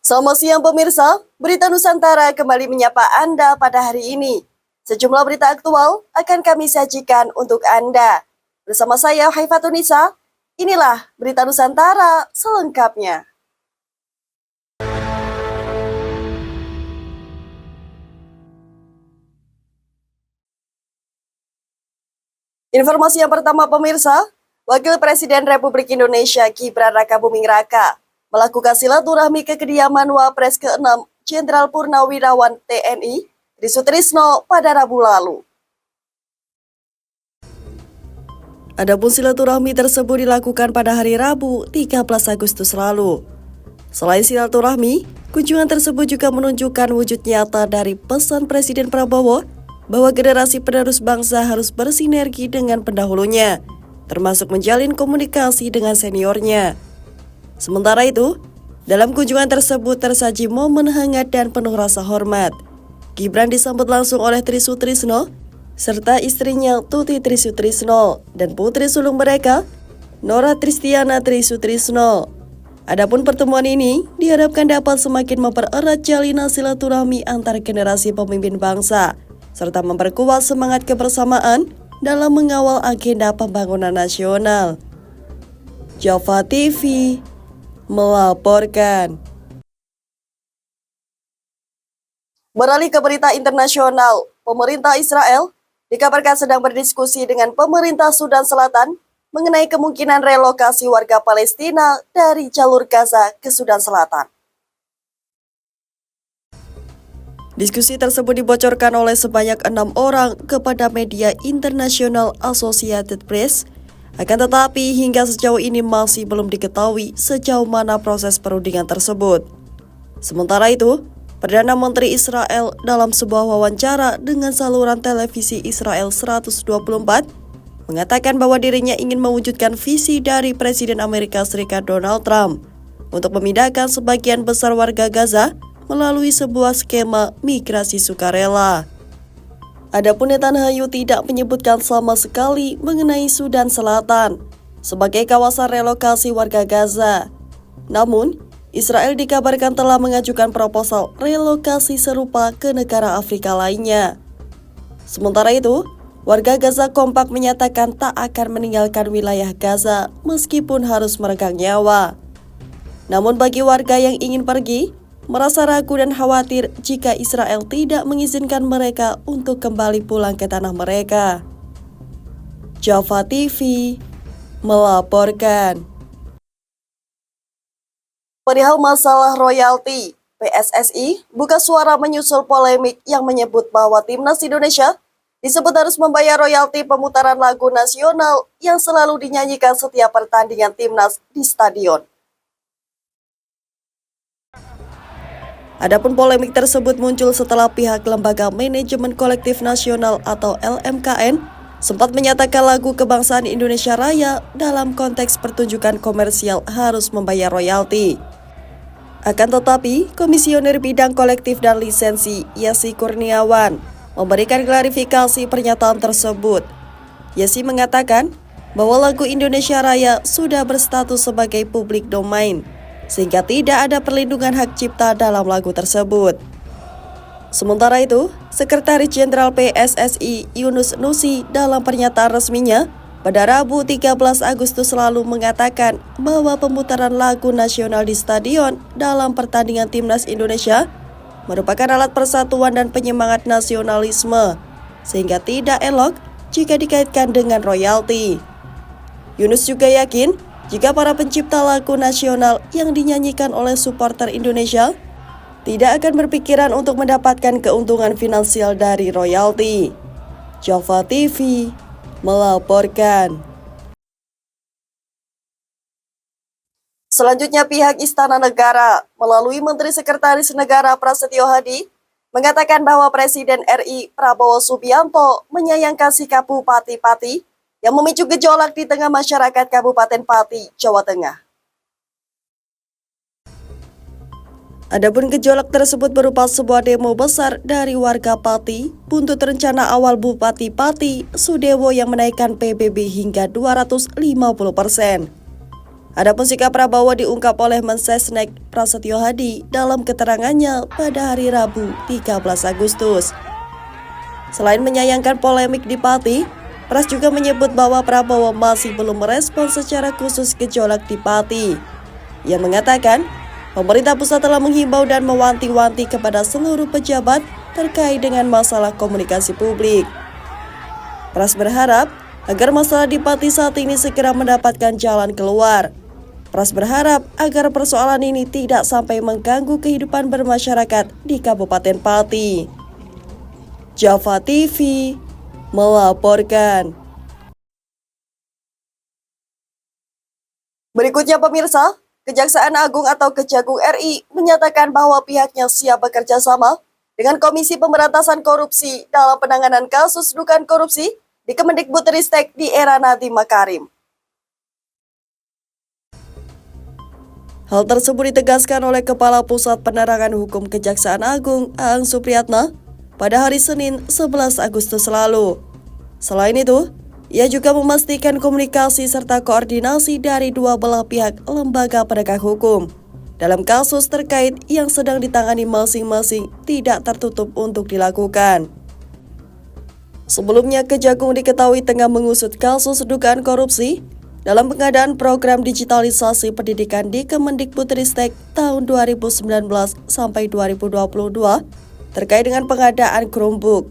Selamat siang pemirsa, Berita Nusantara kembali menyapa Anda pada hari ini. Sejumlah berita aktual akan kami sajikan untuk Anda. Bersama saya Haifatunisa, inilah Berita Nusantara selengkapnya. Informasi yang pertama pemirsa, Wakil Presiden Republik Indonesia Gibran Rakabuming Raka melakukan silaturahmi ke kediaman Wapres ke-6 Jenderal Purnawirawan TNI Tri Sutrisno pada Rabu lalu. Adapun silaturahmi tersebut dilakukan pada hari Rabu 13 Agustus lalu. Selain silaturahmi, kunjungan tersebut juga menunjukkan wujud nyata dari pesan Presiden Prabowo bahwa generasi penerus bangsa harus bersinergi dengan pendahulunya, termasuk menjalin komunikasi dengan seniornya. Sementara itu, dalam kunjungan tersebut tersaji momen hangat dan penuh rasa hormat. Gibran disambut langsung oleh Tri Sutrisno serta istrinya Tuti Tri Sutrisno dan putri sulung mereka, Nora Tristiana Tri Sutrisno. Adapun pertemuan ini diharapkan dapat semakin mempererat jalinan silaturahmi antar generasi pemimpin bangsa, serta memperkuat semangat kebersamaan dalam mengawal agenda pembangunan nasional. Java TV melaporkan. Beralih ke berita internasional, pemerintah Israel dikabarkan sedang berdiskusi dengan pemerintah Sudan Selatan mengenai kemungkinan relokasi warga Palestina dari jalur Gaza ke Sudan Selatan. Diskusi tersebut dibocorkan oleh sebanyak 6 orang kepada media internasional Associated Press. Akan tetapi hingga sejauh ini masih belum diketahui sejauh mana proses perundingan tersebut. Sementara itu, Perdana Menteri Israel dalam sebuah wawancara dengan saluran televisi Israel 124 mengatakan bahwa dirinya ingin mewujudkan visi dari Presiden Amerika Serikat Donald Trump untuk memindahkan sebagian besar warga Gaza melalui sebuah skema migrasi sukarela. Adapun Netanyahu tidak menyebutkan sama sekali mengenai Sudan Selatan sebagai kawasan relokasi warga Gaza. Namun, Israel dikabarkan telah mengajukan proposal relokasi serupa ke negara Afrika lainnya. Sementara itu, warga Gaza kompak menyatakan tak akan meninggalkan wilayah Gaza meskipun harus meregang nyawa. Namun bagi warga yang ingin pergi, merasa ragu dan khawatir jika Israel tidak mengizinkan mereka untuk kembali pulang ke tanah mereka. Java TV melaporkan. Perihal masalah royalti, PSSI buka suara menyusul polemik yang menyebut bahwa Timnas Indonesia disebut harus membayar royalti pemutaran lagu nasional yang selalu dinyanyikan setiap pertandingan Timnas di stadion. Adapun polemik tersebut muncul setelah pihak Lembaga Manajemen Kolektif Nasional atau LMKN sempat menyatakan lagu kebangsaan Indonesia Raya dalam konteks pertunjukan komersial harus membayar royalti. Akan tetapi, Komisioner Bidang Kolektif dan Lisensi Yesi Kurniawan memberikan klarifikasi pernyataan tersebut. Yesi mengatakan bahwa lagu Indonesia Raya sudah berstatus sebagai public domain, sehingga tidak ada perlindungan hak cipta dalam lagu tersebut. Sementara itu, Sekretaris Jenderal PSSI Yunus Nusi dalam pernyataan resminya pada Rabu 13 Agustus lalu mengatakan bahwa pemutaran lagu nasional di stadion dalam pertandingan Timnas Indonesia merupakan alat persatuan dan penyemangat nasionalisme, sehingga tidak elok jika dikaitkan dengan royalti. Yunus juga yakin jika para pencipta lagu nasional yang dinyanyikan oleh supporter Indonesia tidak akan berpikiran untuk mendapatkan keuntungan finansial dari royalti. Java TV melaporkan. Selanjutnya pihak Istana Negara melalui Menteri Sekretaris Negara Prasetyo Hadi mengatakan bahwa Presiden RI Prabowo Subianto menyayangkan sikap Bupati Pati yang memicu gejolak di tengah masyarakat Kabupaten Pati, Jawa Tengah. Adapun gejolak tersebut berupa sebuah demo besar dari warga Pati buntut rencana awal Bupati Pati, Sudewo yang menaikkan PBB hingga 250%. Adapun sikap Prabowo diungkap oleh Mensesnek Prasetyo Hadi dalam keterangannya pada hari Rabu 13 Agustus. Selain menyayangkan polemik di Pati, Pras juga menyebut bahwa Prabowo masih belum merespon secara khusus gejolak di Pati. Ia mengatakan, pemerintah pusat telah menghimbau dan mewanti-wanti kepada seluruh pejabat terkait dengan masalah komunikasi publik. Pras berharap agar masalah di Pati saat ini segera mendapatkan jalan keluar. Pras berharap agar persoalan ini tidak sampai mengganggu kehidupan bermasyarakat di Kabupaten Pati. Java TV melaporkan. Berikutnya pemirsa, Kejaksaan Agung atau Kejagung RI menyatakan bahwa pihaknya siap bekerja sama dengan Komisi Pemberantasan Korupsi dalam penanganan kasus dugaan korupsi di Kemendikbudristek di era Nadiem Makarim. Hal tersebut ditegaskan oleh Kepala Pusat Penerangan Hukum Kejaksaan Agung, Aang Supriyatna, pada hari Senin 11 Agustus lalu. Selain itu, ia juga memastikan komunikasi serta koordinasi dari dua belah pihak lembaga penegak hukum dalam kasus terkait yang sedang ditangani masing-masing tidak tertutup untuk dilakukan. Sebelumnya, Kejagung diketahui tengah mengusut kasus dugaan korupsi dalam pengadaan program digitalisasi pendidikan di Kemendikbudristek tahun 2019 sampai 2022 terkait dengan pengadaan Chromebook.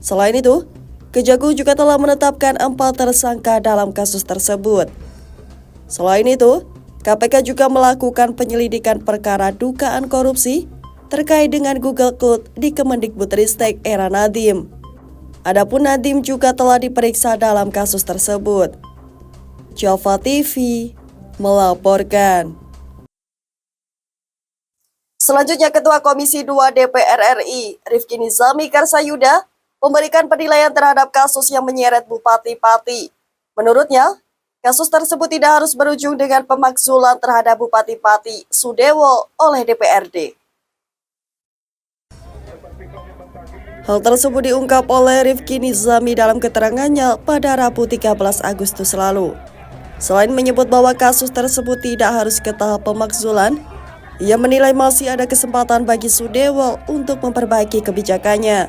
Selain itu, Kejagung juga telah menetapkan 4 tersangka dalam kasus tersebut. Selain itu, KPK juga melakukan penyelidikan perkara dugaan korupsi terkait dengan Google Cloud di Kemendikbudristek era Nadiem. Adapun Nadiem juga telah diperiksa dalam kasus tersebut. Java TV melaporkan. Selanjutnya, Ketua Komisi 2 DPR RI, Rifki Nizami Karsayuda, memberikan penilaian terhadap kasus yang menyeret Bupati Pati. Menurutnya, kasus tersebut tidak harus berujung dengan pemakzulan terhadap Bupati Pati Sudewo oleh DPRD. Hal tersebut diungkap oleh Rifki Nizami dalam keterangannya pada Rabu 13 Agustus lalu. Selain menyebut bahwa kasus tersebut tidak harus ke tahap pemakzulan, ia menilai masih ada kesempatan bagi Sudewo untuk memperbaiki kebijakannya.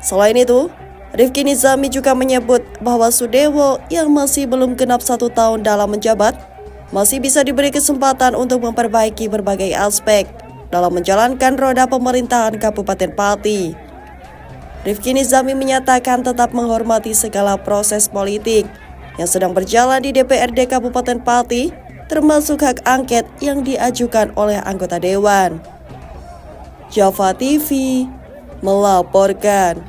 Selain itu, Rifki Nizami juga menyebut bahwa Sudewo yang masih belum genap 1 tahun dalam menjabat, masih bisa diberi kesempatan untuk memperbaiki berbagai aspek dalam menjalankan roda pemerintahan Kabupaten Pati. Rifki Nizami menyatakan tetap menghormati segala proses politik yang sedang berjalan di DPRD Kabupaten Pati, termasuk hak angket yang diajukan oleh anggota Dewan. Java TV melaporkan.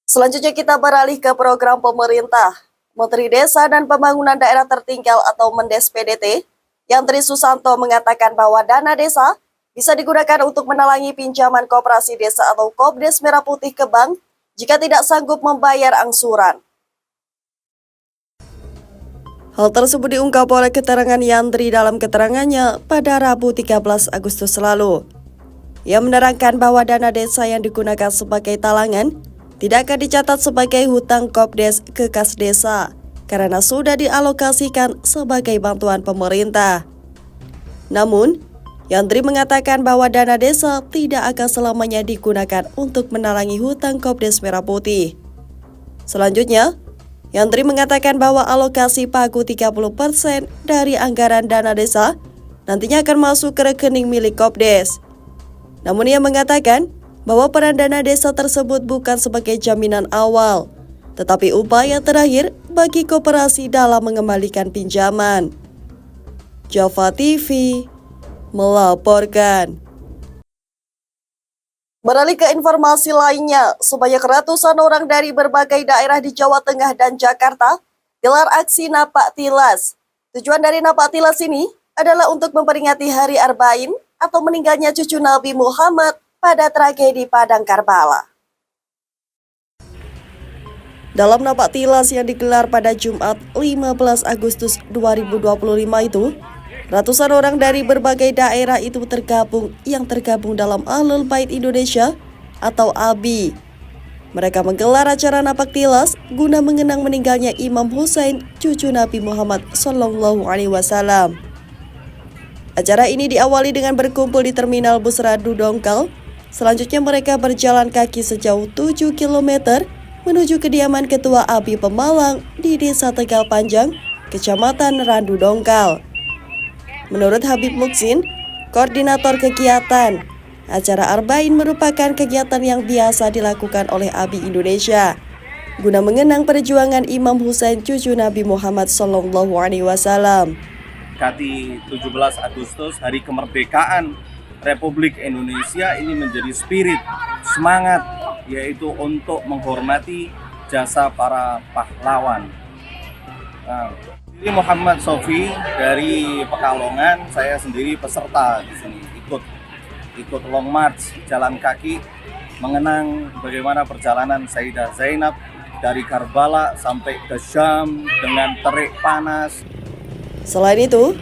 Selanjutnya kita beralih ke program pemerintah. Menteri Desa dan Pembangunan Daerah Tertinggal atau Mendes PDT, Yandri Susanto mengatakan bahwa dana desa bisa digunakan untuk menalangi pinjaman koperasi desa atau Kopdes Merah Putih ke bank jika tidak sanggup membayar angsuran. Hal tersebut diungkap oleh keterangan Yandri dalam keterangannya pada Rabu 13 Agustus lalu. Ia menerangkan bahwa dana desa yang digunakan sebagai talangan tidak akan dicatat sebagai hutang Kopdes ke kas desa karena sudah dialokasikan sebagai bantuan pemerintah. Namun, Yandri mengatakan bahwa dana desa tidak akan selamanya digunakan untuk menalangi hutang Kopdes Merah Putih. Selanjutnya, Yandri mengatakan bahwa alokasi pagu 30% dari anggaran dana desa nantinya akan masuk ke rekening milik Kopdes. Namun ia mengatakan bahwa peran dana desa tersebut bukan sebagai jaminan awal, tetapi upaya terakhir bagi koperasi dalam mengembalikan pinjaman. Java TV melaporkan. Beralih ke informasi lainnya, sebanyak ratusan orang dari berbagai daerah di Jawa Tengah dan Jakarta gelar aksi Napak Tilas. Tujuan dari Napak Tilas ini adalah untuk memperingati Hari Arba'in atau meninggalnya cucu Nabi Muhammad pada tragedi Padang Karbala. Dalam Napak Tilas yang digelar pada Jumat 15 Agustus 2025 itu, ratusan orang dari berbagai daerah itu tergabung dalam Ahlul Bait Indonesia atau ABI. Mereka menggelar acara napak tilas guna mengenang meninggalnya Imam Husain, cucu Nabi Muhammad SAW. Acara ini diawali dengan berkumpul di Terminal Bus Radu Dongkal. Selanjutnya mereka berjalan kaki sejauh 7 km menuju kediaman Ketua ABI Pemalang di Desa Tegal Panjang, Kecamatan Randu Dongkal. Menurut Habib Muksin, koordinator kegiatan, acara Arba'in merupakan kegiatan yang biasa dilakukan oleh ABI Indonesia guna mengenang perjuangan Imam Husain, cucu Nabi Muhammad SAW. Mendekati 17 Agustus, hari kemerdekaan Republik Indonesia, ini menjadi spirit, semangat, yaitu untuk menghormati jasa para pahlawan. Ini Muhammad Sofi dari Pekalongan, saya sendiri peserta di sini, ikut long march, jalan kaki, mengenang bagaimana perjalanan Sayyidah Zainab dari Karbala sampai ke Syam dengan terik panas. Selain itu,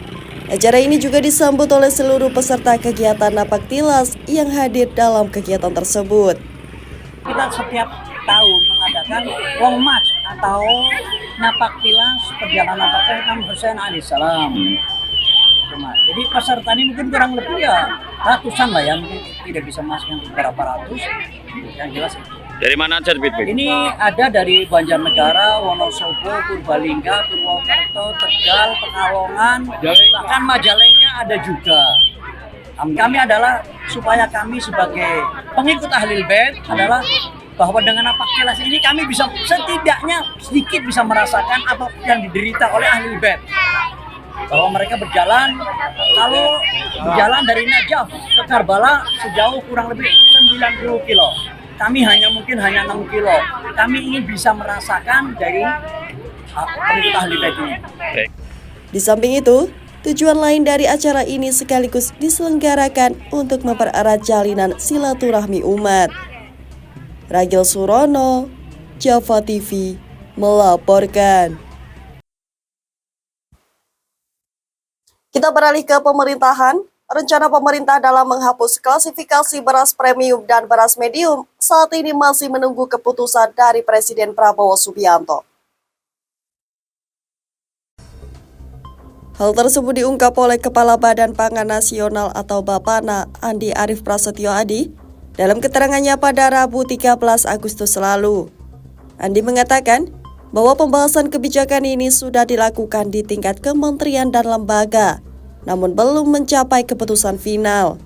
acara ini juga disambut oleh seluruh peserta kegiatan napak tilas yang hadir dalam kegiatan tersebut. Kita setiap tahun mengadakan long march atau napak tilas perjalanan napak tilas Imam Husain alaihissalam. Jadi peserta ini mungkin kurang lebih ya ratusan lah ya, mungkin tidak bisa masuk berapa ratus. Yang jelas itu. Dari mana aja Bit? Ini ada dari Banjarnegara, Wonosobo, Purbalingga, Purwokerto, Tegal, Pekalongan, bahkan Majalengka ada juga. Kami adalah supaya kami sebagai pengikut Ahlul Bait adalah bahwa dengan napak tilas ini kami bisa setidaknya sedikit bisa merasakan apa yang diderita oleh Ahlul Bait. Bahwa mereka berjalan, kalau berjalan dari Najaf ke Karbala sejauh kurang lebih 90 kilo. Kami mungkin hanya 6 kilo. Kami ingin bisa merasakan dari pengikut Ahlul Bait ini. Di samping itu, tujuan lain dari acara ini sekaligus diselenggarakan untuk mempererat jalinan silaturahmi umat. Ragil Surono, Java TV, melaporkan. Kita beralih ke pemerintahan. Rencana pemerintah dalam menghapus klasifikasi beras premium dan beras medium saat ini masih menunggu keputusan dari Presiden Prabowo Subianto. Hal tersebut diungkap oleh Kepala Badan Pangan Nasional atau Bapana, Andi Arief Prasetyo Adi, dalam keterangannya pada Rabu 13 Agustus lalu. Andi mengatakan bahwa pembahasan kebijakan ini sudah dilakukan di tingkat kementerian dan lembaga, namun belum mencapai keputusan final.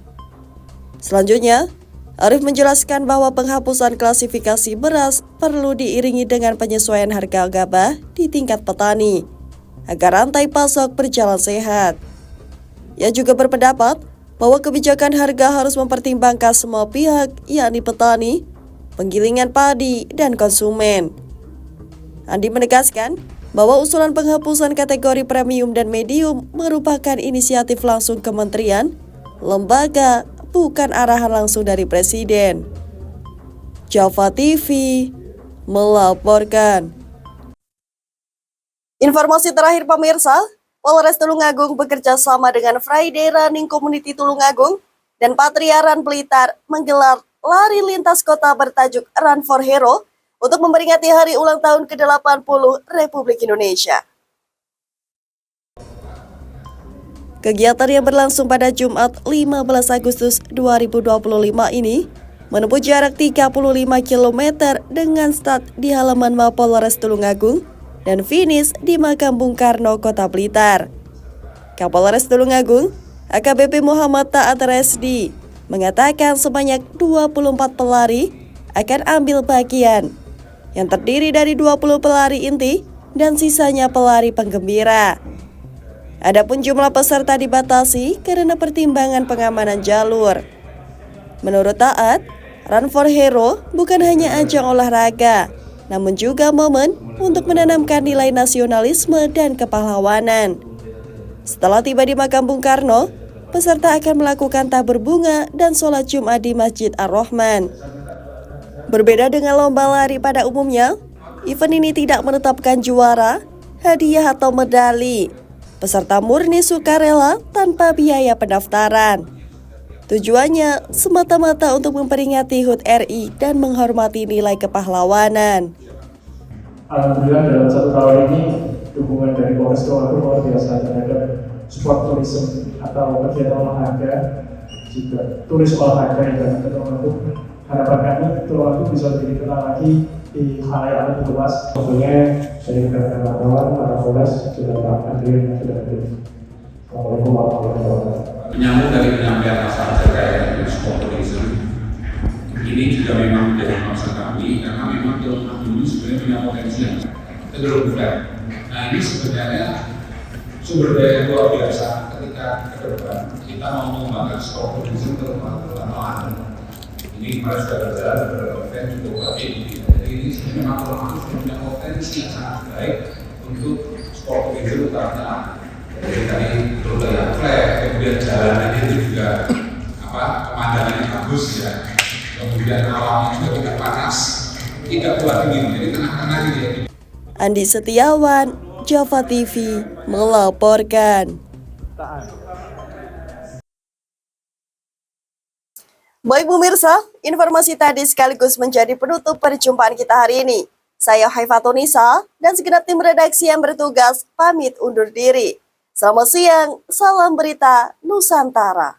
Selanjutnya, Arief menjelaskan bahwa penghapusan klasifikasi beras perlu diiringi dengan penyesuaian harga gabah di tingkat petani, agar rantai pasok berjalan sehat. Ia juga berpendapat bahwa kebijakan harga harus mempertimbangkan semua pihak, yakni petani, penggilingan padi, dan konsumen. Andi menegaskan bahwa usulan penghapusan kategori premium dan medium merupakan inisiatif langsung kementerian, lembaga, bukan arahan langsung dari Presiden. Java TV melaporkan. Informasi terakhir pemirsa, Polres Tulungagung bekerja sama dengan Friday Running Community Tulungagung dan Patriaran Blitar menggelar lari lintas kota bertajuk Run for Hero untuk memperingati hari ulang tahun ke-80 Republik Indonesia. Kegiatan yang berlangsung pada Jumat 15 Agustus 2025 ini menempuh jarak 35 km dengan start di halaman Mapolres Tulungagung dan finish di Makam Bung Karno, Kota Blitar. Kapolres Tulungagung, AKBP Muhammad Taat Resdi, mengatakan sebanyak 24 pelari akan ambil bagian, yang terdiri dari 20 pelari inti dan sisanya pelari penggembira. Adapun jumlah peserta dibatasi karena pertimbangan pengamanan jalur. Menurut Taat, Run for Hero bukan hanya ajang olahraga, namun juga momen untuk menanamkan nilai nasionalisme dan kepahlawanan. Setelah tiba di Makam Bung Karno, peserta akan melakukan tabur bunga dan sholat Jumat di Masjid Ar-Rahman. Berbeda dengan lomba lari pada umumnya, event ini tidak menetapkan juara, hadiah atau medali. Peserta murni sukarela tanpa biaya pendaftaran. Tujuannya semata-mata untuk memperingati HUT RI dan menghormati nilai kepahlawanan. Alhamdulillah dalam 1 tahun ini dukungan dari Polres Tulungagung luar biasa terhadap sport tourism atau kegiatan olahraga, juga turis olahraga yang datang ke Tulungagung. Harapan kami Tulungagung bisa lebih dikenal lagi di khalayak lebih luas. Tentunya dari rekan-rekan wartawan, para Polres, juga Pak Adrian yang sudah hadir. Assalamualaikum warahmatullahi wabarakatuh. Menyambung dari penyampaian masalah terkait dengan sport tourism, ini juga memang menjadi concern kami karena memang Tulungagung ini sebenarnya punya potensi yang cenderung besar. Nah ini sebenarnya sumber daya yang luar biasa ketika ke depan kita mau mengembangkan sport tourism terutama lahan. Ini kemarin sudah berjalan beberapa event cukup baik. Jadi ini sebenarnya memang Tulungagung punya potensi yang sangat baik untuk sport tourism utamanya. Jadi tadi rute flag, kemudian jalanannya itu juga pemandangannya bagus ya, kemudian alamnya juga tidak panas, tidak pula dingin, jadi tengah-tengah gitu ya. Andi Setiawan, Java TV melaporkan. Baik pemirsa, informasi tadi sekaligus menjadi penutup perjumpaan kita hari ini. Saya Haifatunisa dan segenap tim redaksi yang bertugas pamit undur diri. Selamat siang, salam berita Nusantara.